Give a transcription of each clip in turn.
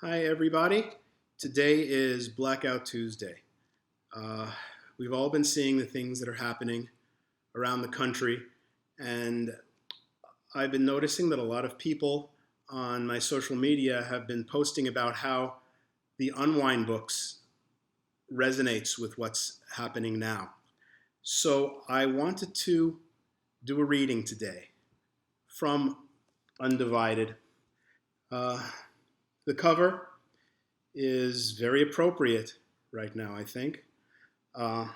Hi, everybody. Today is Blackout Tuesday. Uh, we've all been seeing the things that are happening around the country, and I've been noticing that a lot of people on my social media have been posting about how the Unwind books resonates with what's happening now. So I wanted to do a reading today from Undivided. Uh, the cover is very appropriate right now, I think. Uh,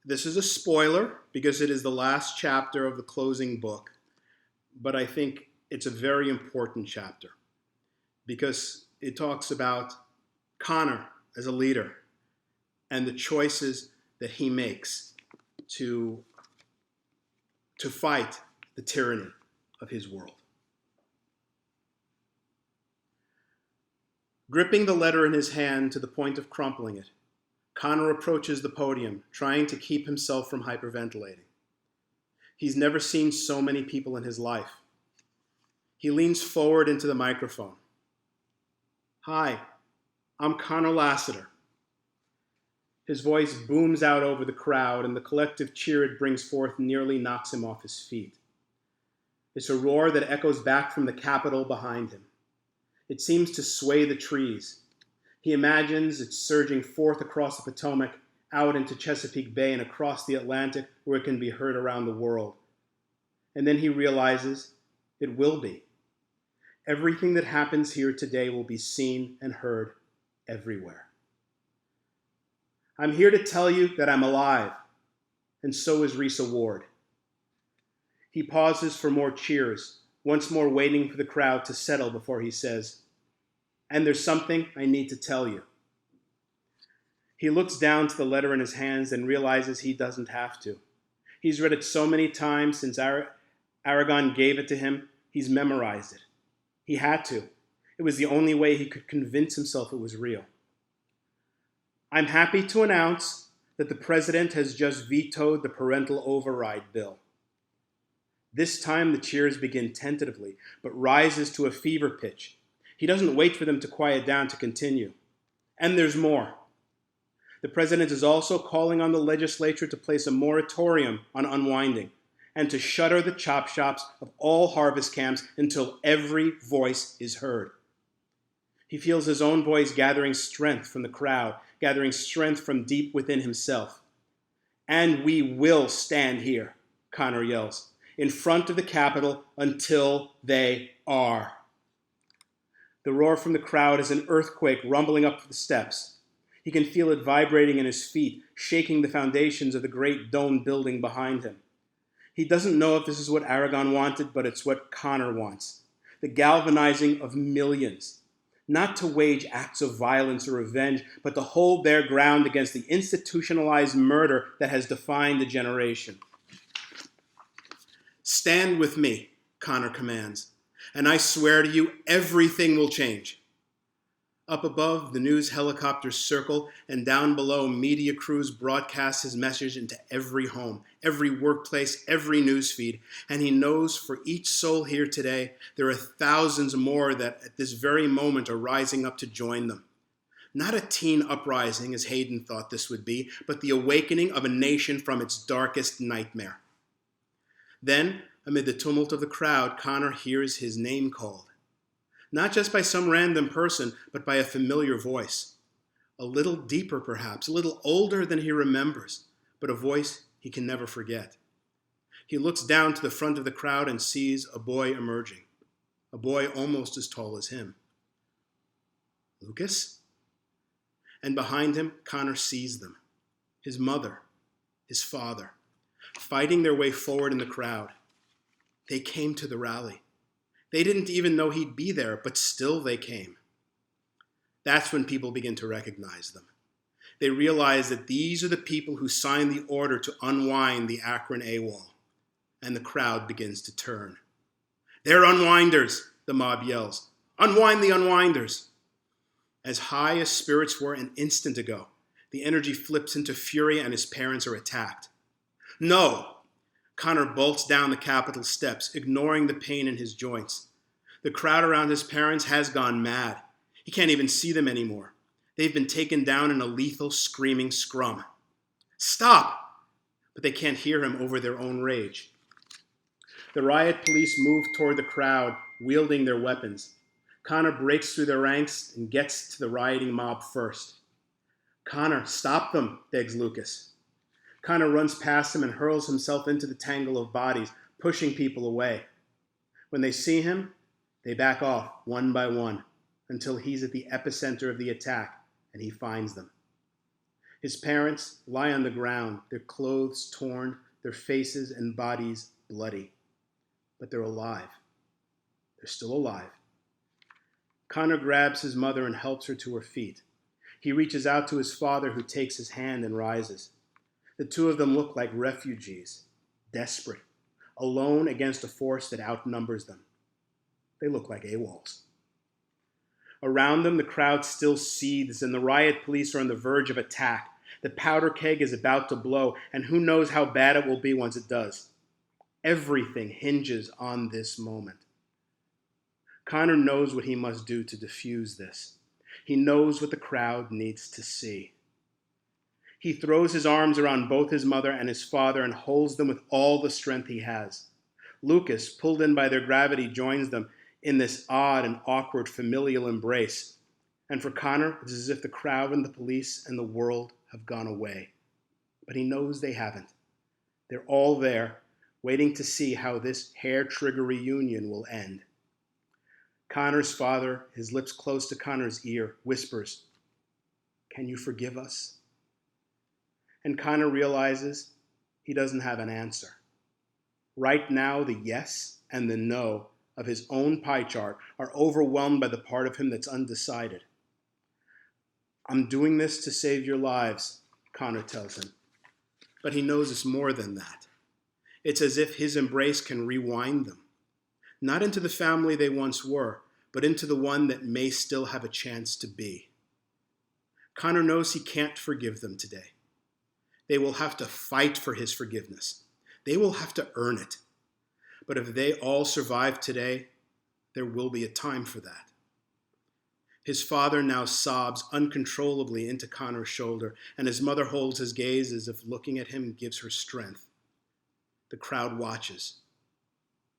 this is a spoiler because it is the last chapter of the closing book, but I think it's a very important chapter because it talks about Connor as a leader and the choices that he makes to, to fight the tyranny of his world. Gripping the letter in his hand to the point of crumpling it, Connor approaches the podium, trying to keep himself from hyperventilating. He's never seen so many people in his life. He leans forward into the microphone. Hi, I'm Connor Lassiter. His voice booms out over the crowd, and the collective cheer it brings forth nearly knocks him off his feet. It's a roar that echoes back from the Capitol behind him. It seems to sway the trees. He imagines it surging forth across the Potomac, out into Chesapeake Bay and across the Atlantic where it can be heard around the world. And then he realizes it will be. Everything that happens here today will be seen and heard everywhere. I'm here to tell you that I'm alive, and so is Risa Ward. He pauses for more cheers, once more waiting for the crowd to settle before he says, "And there's something I need to tell you." He looks down to the letter in his hands and realizes he doesn't have to. He's read it so many times since Aragon gave it to him, he's memorized it. He had to. It was the only way he could convince himself it was real. I'm happy to announce that the president has just vetoed the parental override bill. This time the cheers begin tentatively, but rises to a fever pitch. He doesn't wait for them to quiet down to continue. And there's more. The president is also calling on the legislature to place a moratorium on unwinding and to shutter the chop shops of all harvest camps until every voice is heard. He feels his own voice gathering strength from the crowd, gathering strength from deep within himself. And we will stand here, Connor yells, in front of the Capitol until they are. The roar from the crowd is an earthquake rumbling up the steps. He can feel it vibrating in his feet, shaking the foundations of the great domed building behind him. He doesn't know if this is what Aragon wanted, but it's what Connor wants. The galvanizing of millions. Not to wage acts of violence or revenge, but to hold their ground against the institutionalized murder that has defined a generation. Stand with me, Connor commands, and I swear to you, everything will change. Up above, the news helicopters circle, and down below, media crews broadcast his message into every home, every workplace, every newsfeed, and he knows for each soul here today, there are thousands more that at this very moment are rising up to join them. Not a teen uprising, as Hayden thought this would be, but the awakening of a nation from its darkest nightmare. Then, amid the tumult of the crowd, Connor hears his name called. Not just by some random person, but by a familiar voice. A little deeper, perhaps, a little older than he remembers, but a voice he can never forget. He looks down to the front of the crowd and sees a boy emerging, a boy almost as tall as him. Lucas? And behind him, Connor sees them, his mother, his father, fighting their way forward in the crowd. They came to the rally. They didn't even know he'd be there, but still they came. That's when people begin to recognize them. They realize that these are the people who signed the order to unwind the Akron AWOL, and the crowd begins to turn. They're unwinders, the mob yells. Unwind the unwinders. As high as spirits were an instant ago, the energy flips into fury and his parents are attacked. No! Connor bolts down the Capitol steps, ignoring the pain in his joints. The crowd around his parents has gone mad. He can't even see them anymore. They've been taken down in a lethal, screaming scrum. Stop! But they can't hear him over their own rage. The riot police move toward the crowd, wielding their weapons. Connor breaks through their ranks and gets to the rioting mob first. Connor, stop them, begs Lucas. Connor runs past him and hurls himself into the tangle of bodies, pushing people away. When they see him, they back off one by one until he's at the epicenter of the attack and he finds them. His parents lie on the ground, their clothes torn, their faces and bodies bloody. But they're alive. They're still alive. Connor grabs his mother and helps her to her feet. He reaches out to his father, who takes his hand and rises. The two of them look like refugees, desperate, alone against a force that outnumbers them. They look like AWOLs. Around them, the crowd still seethes, and the riot police are on the verge of attack. The powder keg is about to blow, and who knows how bad it will be once it does. Everything hinges on this moment. Connor knows what he must do to defuse this. He knows what the crowd needs to see. He throws his arms around both his mother and his father and holds them with all the strength he has. Lucas, pulled in by their gravity, joins them in this odd and awkward familial embrace. And for Connor, it's as if the crowd and the police and the world have gone away. But he knows they haven't. They're all there, waiting to see how this hair-trigger reunion will end. Connor's father, his lips close to Connor's ear, whispers, "Can you forgive us?" And Connor realizes he doesn't have an answer. Right now, the yes and the no of his own pie chart are overwhelmed by the part of him that's undecided. "I'm doing this to save your lives," Connor tells him. But he knows it's more than that. It's as if his embrace can rewind them. Not into the family they once were, but into the one that may still have a chance to be. Connor knows he can't forgive them today. They will have to fight for his forgiveness. They will have to earn it. But if they all survive today, there will be a time for that. His father now sobs uncontrollably into Connor's shoulder, and his mother holds his gaze as if looking at him gives her strength. The crowd watches.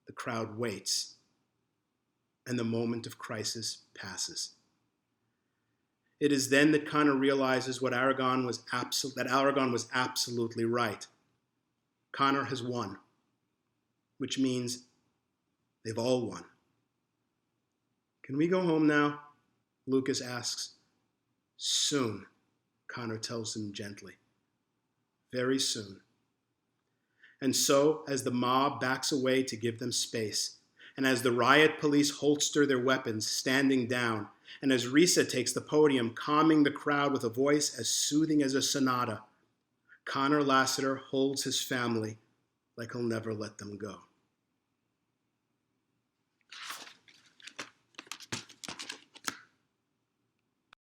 The crowd waits. And the moment of crisis passes. It is then that Connor realizes that Aragon was absolutely right. Connor has won, which means they've all won. "Can we go home now?" Lucas asks. "Soon," Connor tells him gently. "Very soon." And so, as the mob backs away to give them space, and as the riot police holster their weapons, standing down, and as Risa takes the podium, calming the crowd with a voice as soothing as a sonata, Connor Lassiter holds his family like he'll never let them go.